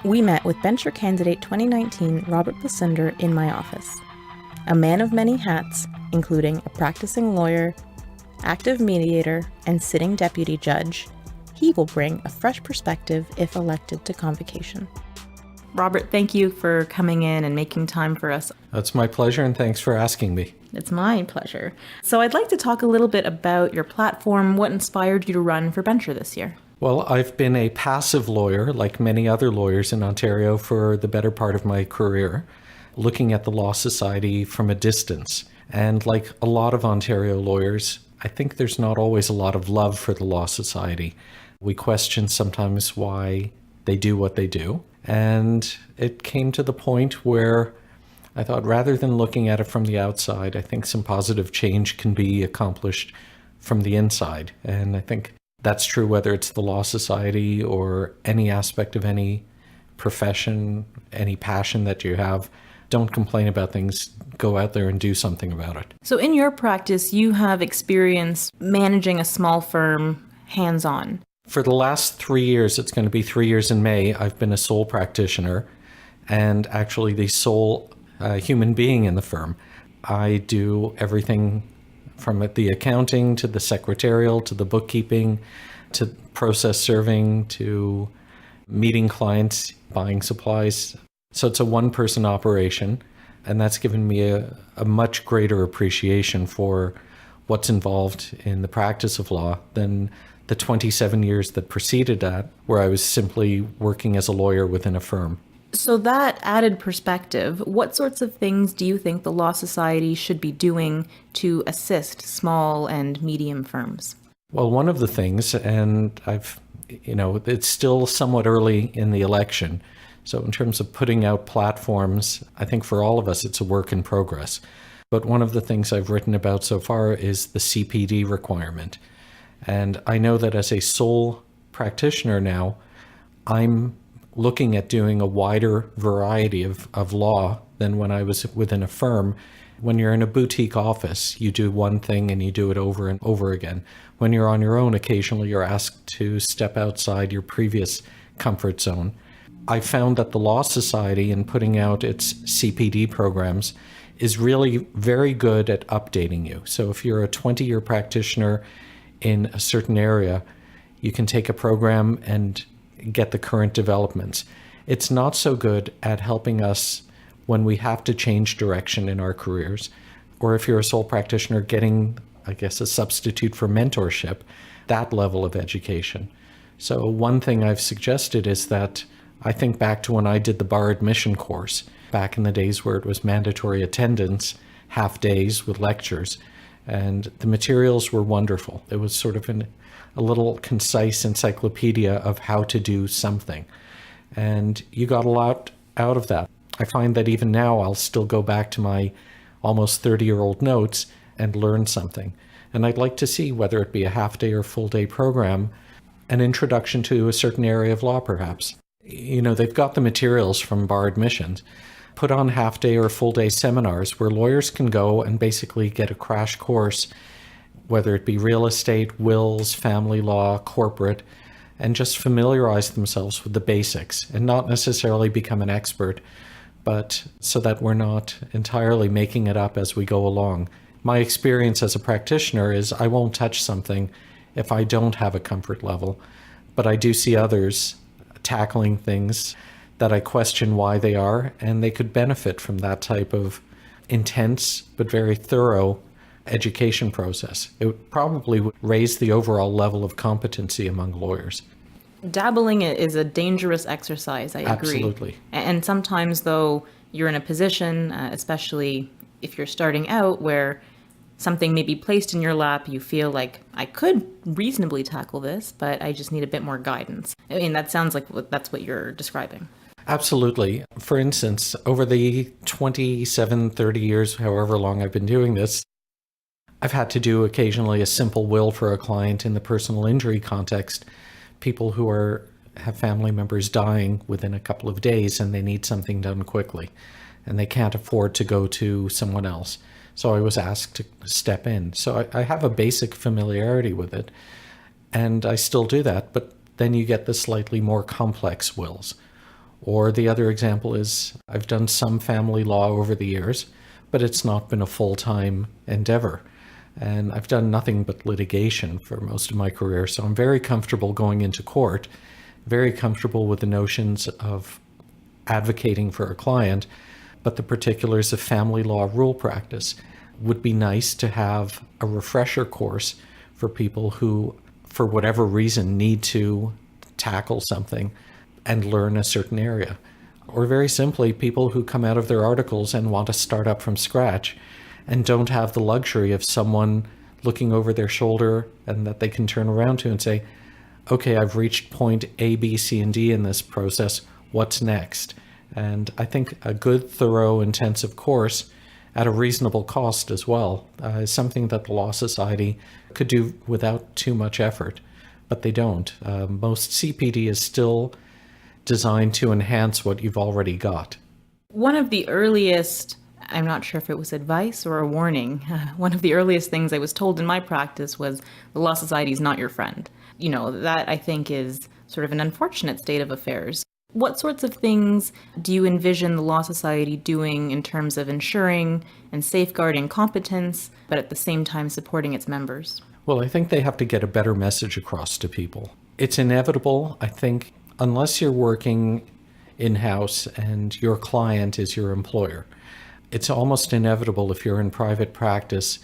We met with bencher candidate 2019 Robert Besunder in my office. A man of many hats, including a practicing lawyer, active mediator, and sitting deputy judge, he will bring a fresh perspective if elected to convocation. Robert, thank you for coming in and making time for us. It's my pleasure, and thanks for asking me. It's my pleasure. So I'd like to talk a little bit about your platform, what inspired you to run for bencher this year. Well, I've been a passive lawyer, like many other lawyers in Ontario, for the better part of my career, looking at the Law Society from a distance. And like a lot of Ontario lawyers, I think there's not always a lot of love for the Law Society. We question sometimes why they do what they do. And it came to the point where I thought, rather than looking at it from the outside, I think some positive change can be accomplished from the inside. And I think that's true whether it's the Law Society or any aspect of any profession, any passion that you have. Don't complain about things. Go out there and do something about it. So in your practice, you have experience managing a small firm hands-on. For the last 3 years, it's going to be 3 years in May, I've been a sole practitioner and actually the sole human being in the firm. I do everything from the accounting to the secretarial to the bookkeeping to process serving to meeting clients, buying supplies. So it's a one-person operation, and that's given me a much greater appreciation for what's involved in the practice of law than the 27 years that preceded that, where I was simply working as a lawyer within a firm. So that added perspective, what sorts of things do you think the Law Society should be doing to assist small and medium firms? Well, one of the things, and it's still somewhat early in the election. So in terms of putting out platforms, I think for all of us, it's a work in progress. But one of the things I've written about so far is the CPD requirement. And I know that as a sole practitioner now, I'm looking at doing a wider variety of law than when I was within a firm. When you're in a boutique office, you do one thing and you do it over and over again. When you're on your own, occasionally you're asked to step outside your previous comfort zone. I found that the Law Society, in putting out its CPD programs, is really very good at updating you. So if you're a 20-year practitioner in a certain area, you can take a program and get the current developments. It's not so good at helping us when we have to change direction in our careers, or if you're a sole practitioner, getting, I guess, a substitute for mentorship, that level of education. So one thing I've suggested is that I think back to when I did the bar admission course, back in the days where it was mandatory attendance, half days with lectures, and the materials were wonderful. It was sort of a little concise encyclopedia of how to do something. And you got a lot out of that. I find that even now I'll still go back to my almost 30-year-old notes and learn something. And I'd like to see, whether it be a half-day or full-day program, an introduction to a certain area of law perhaps. They've got the materials from bar admissions. Put on half-day or full-day seminars where lawyers can go and basically get a crash course, whether it be real estate, wills, family law, corporate, and just familiarize themselves with the basics and not necessarily become an expert, but so that we're not entirely making it up as we go along. My experience as a practitioner is I won't touch something if I don't have a comfort level, but I do see others tackling things that I question why they are, and they could benefit from that type of intense but very thorough education process. It would probably raise the overall level of competency among lawyers. Dabbling is a dangerous exercise, I agree. Absolutely. And sometimes, though, you're in a position, especially if you're starting out, where something may be placed in your lap, you feel like, I could reasonably tackle this, but I just need a bit more guidance. I mean, that sounds like that's what you're describing. Absolutely. For instance, over the 27, 30 years, however long I've been doing this, I've had to do occasionally a simple will for a client in the personal injury context. People who have family members dying within a couple of days and they need something done quickly and they can't afford to go to someone else. So I was asked to step in. So I have a basic familiarity with it and I still do that. But then you get the slightly more complex wills Or the other example is I've done some family law over the years, but it's not been a full-time endeavor. And I've done nothing but litigation for most of my career, so I'm very comfortable going into court, very comfortable with the notions of advocating for a client, but the particulars of family law rule practice would be nice to have a refresher course for people who, for whatever reason, need to tackle something and learn a certain area. Or very simply, people who come out of their articles and want to start up from scratch and don't have the luxury of someone looking over their shoulder and that they can turn around to and say, okay, I've reached point A, B, C, and D in this process. What's next? And I think a good, thorough, intensive course at a reasonable cost as well is something that the Law Society could do without too much effort, but they don't. Most CPD is still designed to enhance what you've already got. One of the earliest, I'm not sure if it was advice or a warning, one of the earliest things I was told in my practice was the Law Society is not your friend. You know, that I think is sort of an unfortunate state of affairs. What sorts of things do you envision the Law Society doing in terms of ensuring and safeguarding competence, but at the same time supporting its members? Well, I think they have to get a better message across to people. It's inevitable, I think, unless you're working in-house and your client is your employer. It's almost inevitable if you're in private practice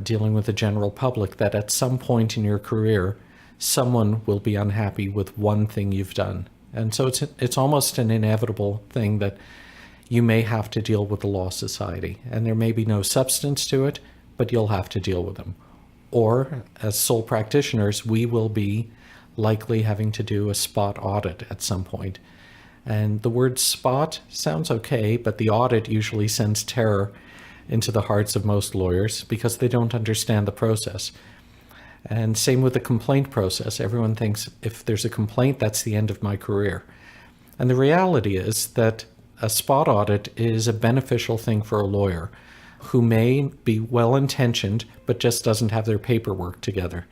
dealing with the general public that at some point in your career, someone will be unhappy with one thing you've done. And so it's almost an inevitable thing that you may have to deal with the Law Society. And there may be no substance to it, but you'll have to deal with them. Or, as sole practitioners, we will be likely having to do a spot audit at some point. And the word spot sounds okay, but the audit usually sends terror into the hearts of most lawyers because they don't understand the process. And same with the complaint process. Everyone thinks if there's a complaint, that's the end of my career. And the reality is that a spot audit is a beneficial thing for a lawyer who may be well-intentioned, but just doesn't have their paperwork together.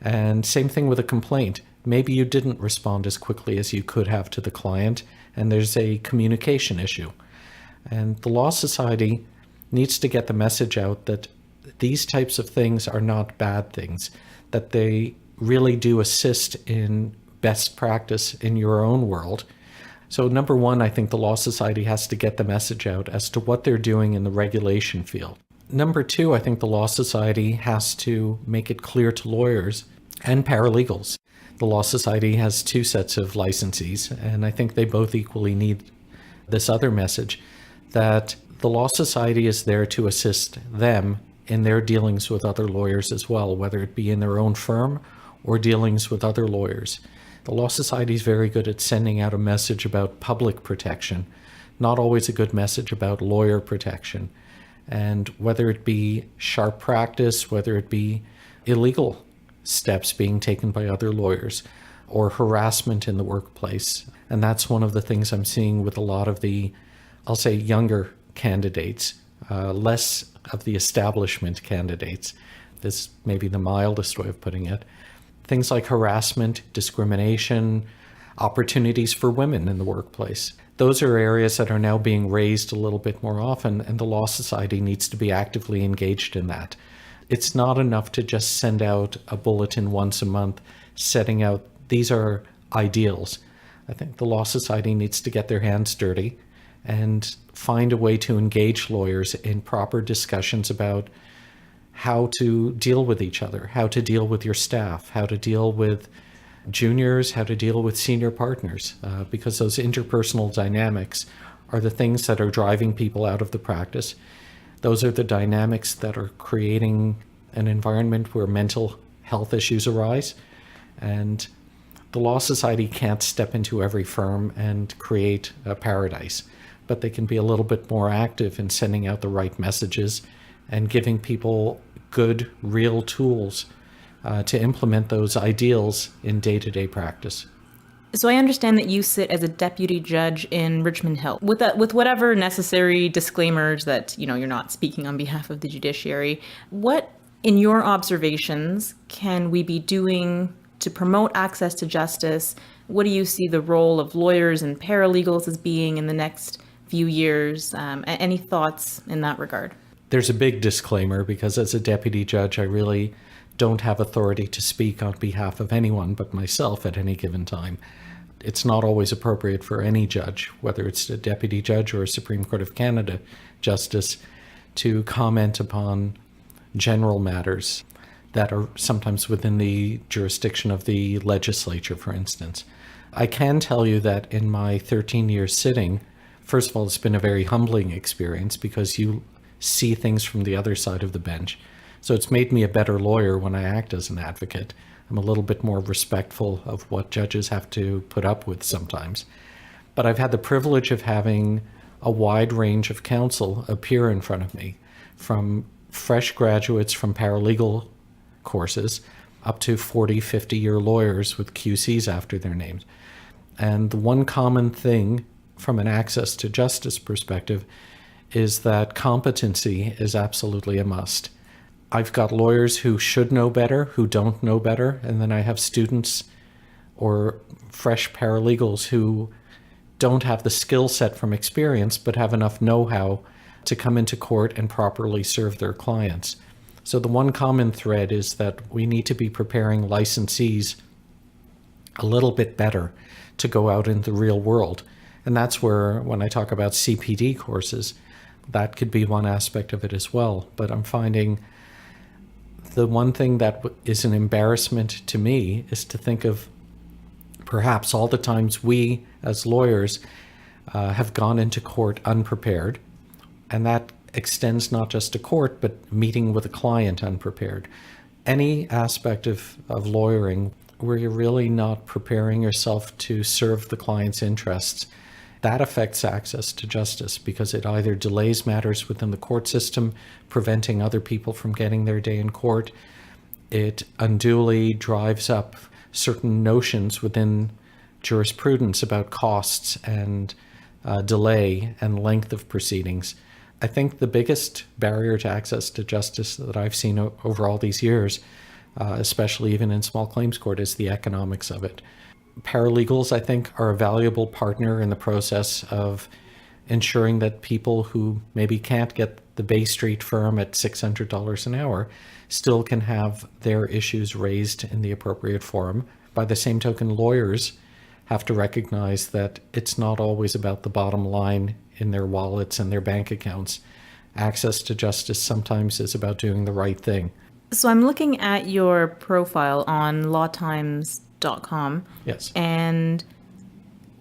And same thing with a complaint. Maybe you didn't respond as quickly as you could have to the client, and there's a communication issue. And the Law Society needs to get the message out that these types of things are not bad things, that they really do assist in best practice in your own world. So number one, I think the Law Society has to get the message out as to what they're doing in the regulation field. Number two, I think the Law Society has to make it clear to lawyers and paralegals. The Law Society has two sets of licensees, and I think they both equally need this other message, that the Law Society is there to assist them in their dealings with other lawyers as well, whether it be in their own firm or dealings with other lawyers. The Law Society is very good at sending out a message about public protection, not always a good message about lawyer protection. And whether it be sharp practice, whether it be illegal steps being taken by other lawyers, or harassment in the workplace. And that's one of the things I'm seeing with a lot of the, I'll say, younger candidates, less of the establishment candidates. This may be the mildest way of putting it. Things like harassment, discrimination, opportunities for women in the workplace. Those are areas that are now being raised a little bit more often, and the Law Society needs to be actively engaged in that. It's not enough to just send out a bulletin once a month setting out these are ideals. I think the Law Society needs to get their hands dirty and find a way to engage lawyers in proper discussions about how to deal with each other, how to deal with your staff, how to deal with juniors, how to deal with senior partners, because those interpersonal dynamics are the things that are driving people out of the practice. Those are the dynamics that are creating an environment where mental health issues arise. And the Law Society can't step into every firm and create a paradise, but they can be a little bit more active in sending out the right messages and giving people good, real tools to implement those ideals in day-to-day practice. So I understand that you sit as a deputy judge in Richmond Hill, with whatever necessary disclaimers that you're not speaking on behalf of the judiciary. What, in your observations, can we be doing to promote access to justice What do you see the role of lawyers and paralegals as being in the next few years? Any thoughts in that regard? There's a big disclaimer because as a deputy judge, I really don't have authority to speak on behalf of anyone but myself at any given time. It's not always appropriate for any judge, whether it's a deputy judge or a Supreme Court of Canada justice, to comment upon general matters that are sometimes within the jurisdiction of the legislature, for instance. I can tell you that in my 13 years sitting, first of all, it's been a very humbling experience because you see things from the other side of the bench. So it's made me a better lawyer when I act as an advocate. I'm a little bit more respectful of what judges have to put up with sometimes. But I've had the privilege of having a wide range of counsel appear in front of me, from fresh graduates from paralegal courses up to 40, 50-year lawyers with QCs after their names. And the one common thing from an access to justice perspective is that competency is absolutely a must. I've got lawyers who should know better, who don't know better, and then I have students or fresh paralegals who don't have the skill set from experience but have enough know-how to come into court and properly serve their clients. So the one common thread is that we need to be preparing licensees a little bit better to go out in the real world. And that's where, when I talk about CPD courses, that could be one aspect of it as well. But I'm finding the one thing that is an embarrassment to me is to think of perhaps all the times we as lawyers have gone into court unprepared. And that extends not just to court, but meeting with a client unprepared. Any aspect of lawyering where you're really not preparing yourself to serve the client's interests, that affects access to justice because it either delays matters within the court system, preventing other people from getting their day in court. It unduly drives up certain notions within jurisprudence about costs and delay and length of proceedings. I think the biggest barrier to access to justice that I've seen over all these years, especially even in small claims court, is the economics of it. Paralegals, I think, are a valuable partner in the process of ensuring that people who maybe can't get the Bay Street firm at $600 an hour still can have their issues raised in the appropriate forum. By the same token, lawyers have to recognize that it's not always about the bottom line in their wallets and their bank accounts. Access to justice sometimes is about doing the right thing. So I'm looking at your profile on lawtimes.com. Yes. And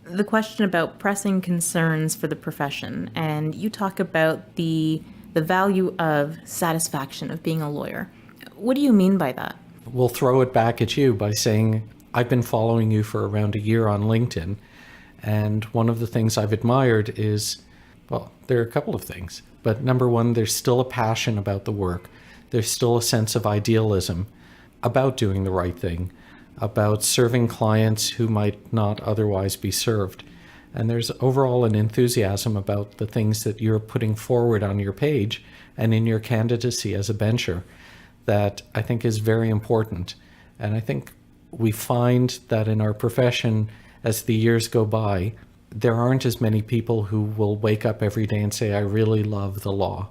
the question about pressing concerns for the profession. And you talk about the value of satisfaction of being a lawyer. What do you mean by that? We'll throw it back at you by saying, I've been following you for around a year on LinkedIn. And one of the things I've admired is, well, there are a couple of things. But number one, there's still a passion about the work. There's still a sense of idealism about doing the right thing, about serving clients who might not otherwise be served. And there's overall an enthusiasm about the things that you're putting forward on your page and in your candidacy as a bencher that I think is very important. And I think we find that in our profession, as the years go by, there aren't as many people who will wake up every day and say, I really love the law.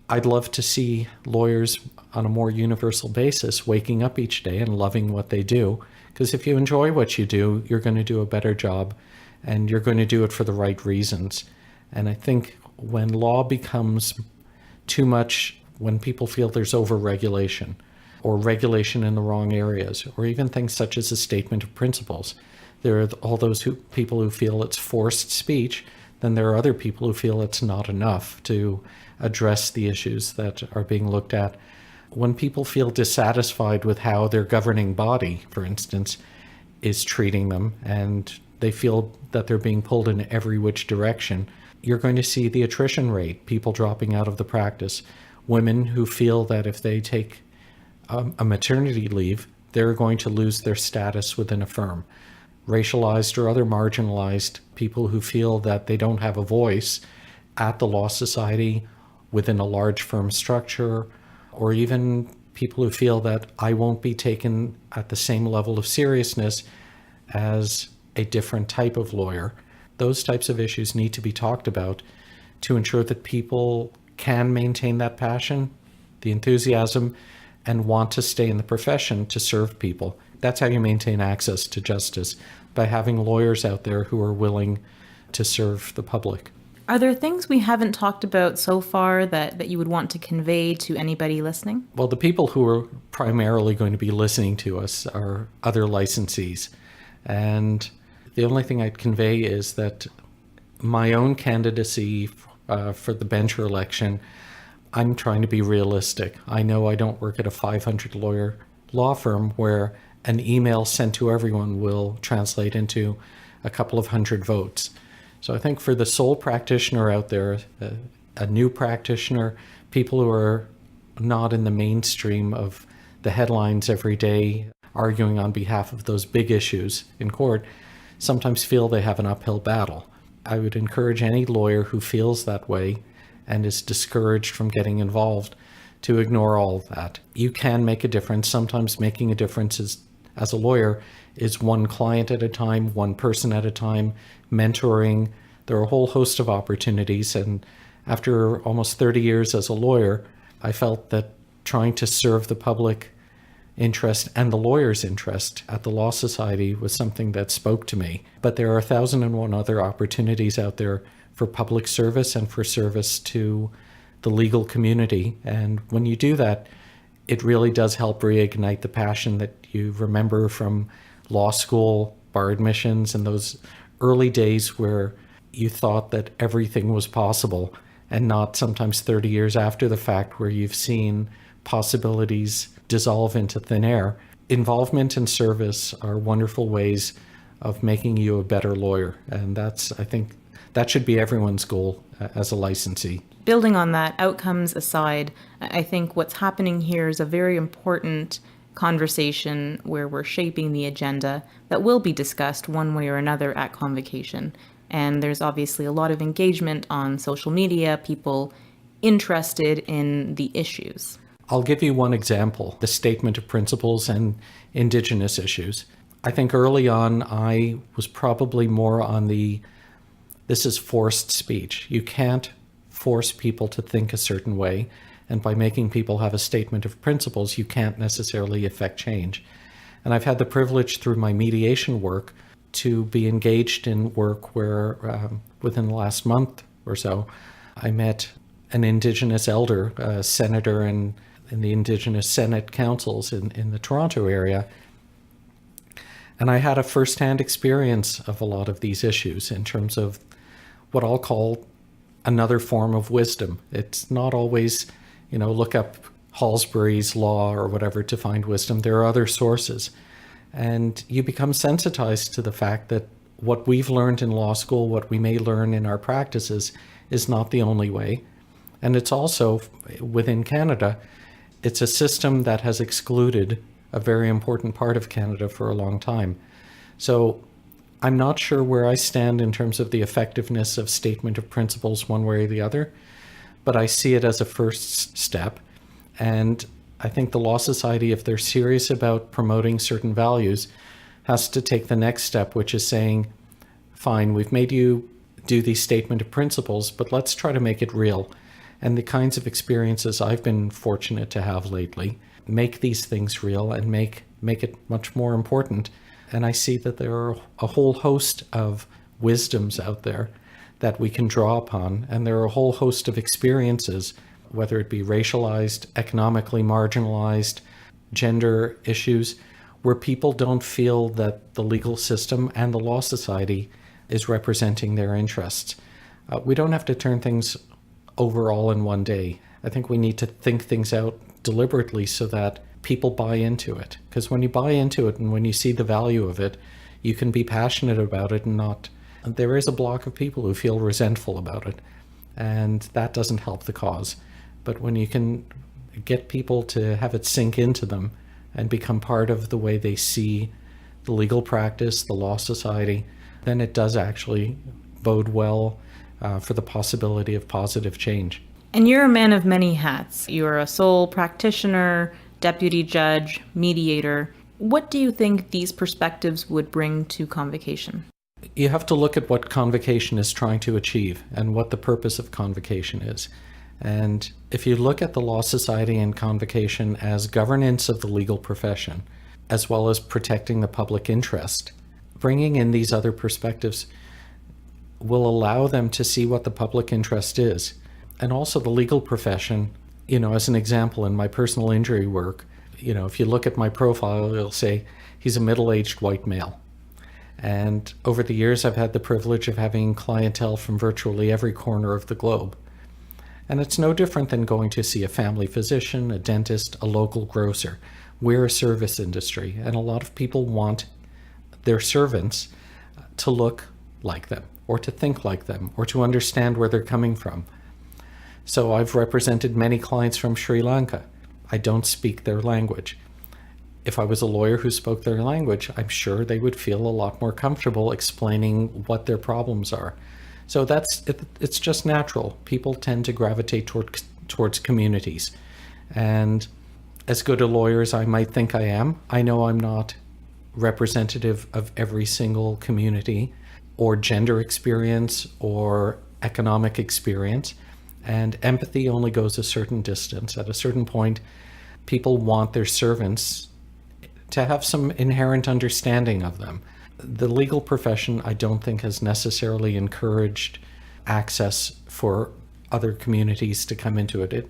I'd love to see lawyers on a more universal basis waking up each day and loving what they do. Because if you enjoy what you do, you're going to do a better job and you're going to do it for the right reasons. And I think when law becomes too much, when people feel there's over-regulation or regulation in the wrong areas, or even things such as a statement of principles, there are all those people who feel it's forced speech. Then there are other people who feel it's not enough to address the issues that are being looked at. When people feel dissatisfied with how their governing body, for instance, is treating them, and they feel that they're being pulled in every which direction, you're going to see the attrition rate, people dropping out of the practice, women who feel that if they take a maternity leave, they're going to lose their status within a firm. Racialized or other marginalized people who feel that they don't have a voice at the law society, within a large firm structure, or even people who feel that I won't be taken at the same level of seriousness as a different type of lawyer. Those types of issues need to be talked about to ensure that people can maintain that passion, the enthusiasm, and want to stay in the profession to serve people. That's how you maintain access to justice, by having lawyers out there who are willing to serve the public. Are there things we haven't talked about so far that you would want to convey to anybody listening? Well, the people who are primarily going to be listening to us are other licensees. And the only thing I'd convey is that my own candidacy for the bencher election, I'm trying to be realistic. I know I don't work at a 500 lawyer law firm where an email sent to everyone will translate into a couple of hundred votes. So I think for the sole practitioner out there, a new practitioner, people who are not in the mainstream of the headlines every day, arguing on behalf of those big issues in court, sometimes feel they have an uphill battle. I would encourage any lawyer who feels that way and is discouraged from getting involved to ignore all of that. You can make a difference. Sometimes making a difference as a lawyer is one client at a time, one person at a time, mentoring. There are a whole host of opportunities. And after almost 30 years as a lawyer, I felt that trying to serve the public interest and the lawyer's interest at the Law Society was something that spoke to me. But there are 1,001 other opportunities out there for public service and for service to the legal community. And when you do that, it really does help reignite the passion that you remember from law school, bar admissions, and those early days where you thought that everything was possible, and not sometimes 30 years after the fact where you've seen possibilities dissolve into thin air. Involvement and service are wonderful ways of making you a better lawyer. And I think that should be everyone's goal as a licensee. Building on that, outcomes aside, I think what's happening here is a very important conversation where we're shaping the agenda that will be discussed one way or another at convocation. And there's obviously a lot of engagement on social media, people interested in the issues. I'll give you one example, the statement of principles and Indigenous issues. I think early on, I was probably more on this is forced speech. You can't force people to think a certain way. And by making people have a statement of principles, you can't necessarily affect change. And I've had the privilege through my mediation work to be engaged in work where within the last month or so, I met an Indigenous elder, a senator in the Indigenous Senate councils in the Toronto area. And I had a firsthand experience of a lot of these issues in terms of what I'll call another form of wisdom. It's not always, look up Halsbury's law or whatever to find wisdom. There are other sources. And you become sensitized to the fact that what we've learned in law school, what we may learn in our practices, is not the only way. And it's also, within Canada, it's a system that has excluded a very important part of Canada for a long time. So I'm not sure where I stand in terms of the effectiveness of statement of principles one way or the other, but I see it as a first step. And I think the Law Society, if they're serious about promoting certain values, has to take the next step, which is saying, fine, we've made you do these statement of principles, but let's try to make it real. And the kinds of experiences I've been fortunate to have lately make these things real and make it much more important. And I see that there are a whole host of wisdoms out there that we can draw upon. And there are a whole host of experiences, whether it be racialized, economically marginalized, gender issues, where people don't feel that the legal system and the Law Society is representing their interests. We don't have to turn things over all in one day. I think we need to think things out deliberately so that people buy into it. Because when you buy into it and when you see the value of it, you can be passionate about it and not. There is a block of people who feel resentful about it, and that doesn't help the cause. But when you can get people to have it sink into them and become part of the way they see the legal practice, the Law Society, then it does actually bode well for the possibility of positive change. And you're a man of many hats. You're a sole practitioner, deputy judge, mediator. What do you think these perspectives would bring to convocation? You have to look at what convocation is trying to achieve and what the purpose of convocation is. And if you look at the Law Society and convocation as governance of the legal profession, as well as protecting the public interest, bringing in these other perspectives will allow them to see what the public interest is. And also the legal profession, as an example, in my personal injury work, if you look at my profile, you'll say he's a middle-aged white male. And over the years, I've had the privilege of having clientele from virtually every corner of the globe. And it's no different than going to see a family physician, a dentist, a local grocer. We're a service industry, and a lot of people want their servants to look like them, or to think like them, or to understand where they're coming from. So I've represented many clients from Sri Lanka. I don't speak their language. If I was a lawyer who spoke their language, I'm sure they would feel a lot more comfortable explaining what their problems are. So it's just natural. People tend to gravitate towards communities. And as good a lawyer as I might think I am, I know I'm not representative of every single community or gender experience or economic experience. And empathy only goes a certain distance. At a certain point, people want their servants to have some inherent understanding of them. The legal profession, I don't think, has necessarily encouraged access for other communities to come into it.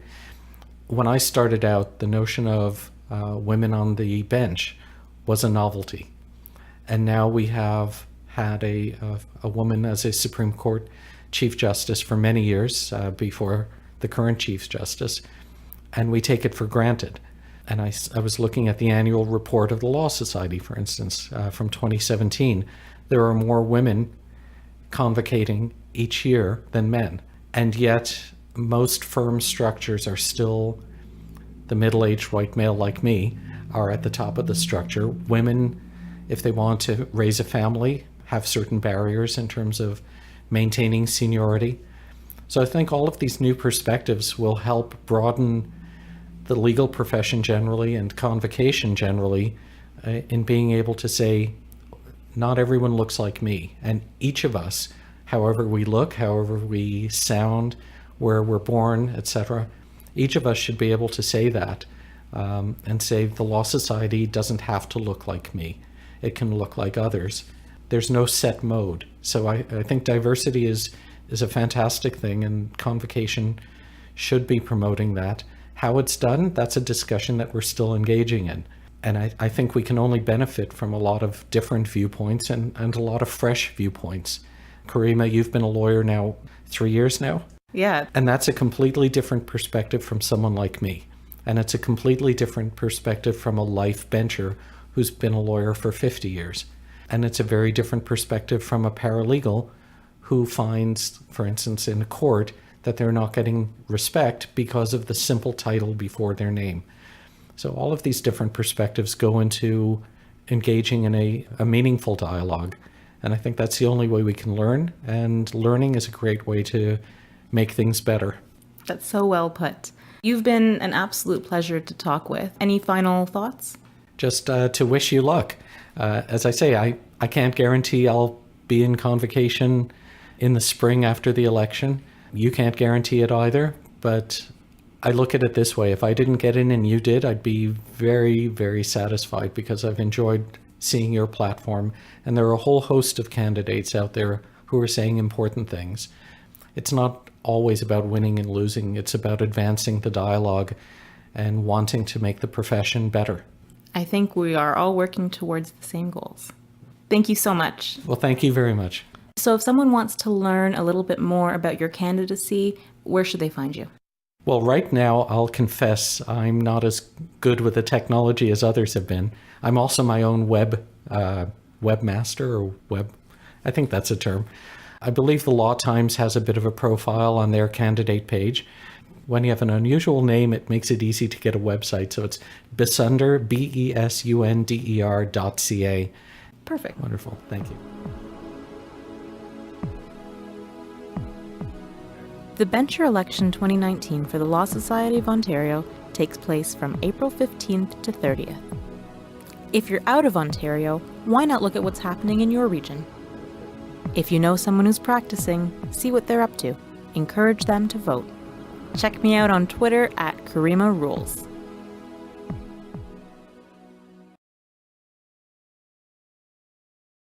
When I started out, the notion of women on the bench was a novelty. And now we have had a woman as a Supreme Court Chief Justice for many years before the current Chief Justice, and we take it for granted. And I was looking at the annual report of the Law Society, for instance, from 2017. There are more women convocating each year than men, and yet most firm structures are still the middle-aged white male like me are at the top of the structure. Women, if they want to raise a family, have certain barriers in terms of maintaining seniority. So I think all of these new perspectives will help broaden the legal profession generally and convocation generally in being able to say, not everyone looks like me. And each of us, however we look, however we sound, where we're born, etc., each of us should be able to say that and say the Law Society doesn't have to look like me. It can look like others. There's no set mode. So I think diversity is a fantastic thing, and convocation should be promoting that. How it's done, that's a discussion that we're still engaging in. And I think we can only benefit from a lot of different viewpoints and a lot of fresh viewpoints. Caryma, you've been a lawyer now 3 years now? Yeah. And that's a completely different perspective from someone like me. And it's a completely different perspective from a life bencher who's been a lawyer for 50 years. And it's a very different perspective from a paralegal who finds, for instance, in a court, that they're not getting respect because of the simple title before their name. So all of these different perspectives go into engaging in a meaningful dialogue. And I think that's the only way we can learn. And learning is a great way to make things better. That's so well put. You've been an absolute pleasure to talk with. Any final thoughts? Just to wish you luck. As I say, I can't guarantee I'll be in convocation in the spring after the election. You can't guarantee it either, but I look at it this way. If I didn't get in and you did, I'd be very, very satisfied because I've enjoyed seeing your platform. And there are a whole host of candidates out there who are saying important things. It's not always about winning and losing. It's about advancing the dialogue and wanting to make the profession better. I think we are all working towards the same goals. Thank you so much. Well, thank you very much. So if someone wants to learn a little bit more about your candidacy, where should they find you? Well, right now, I'll confess I'm not as good with the technology as others have been. I'm also my own webmaster or web, I think that's a term. I believe the Law Times has a bit of a profile on their candidate page. When you have an unusual name, it makes it easy to get a website. So it's Besunder, BESUNDER.ca. Perfect. Wonderful. Thank you. The Bencher Election 2019 for the Law Society of Ontario takes place from April 15th to 30th. If you're out of Ontario, why not look at what's happening in your region? If you know someone who's practicing, see what they're up to. Encourage them to vote. Check me out on Twitter at Caryma Rules.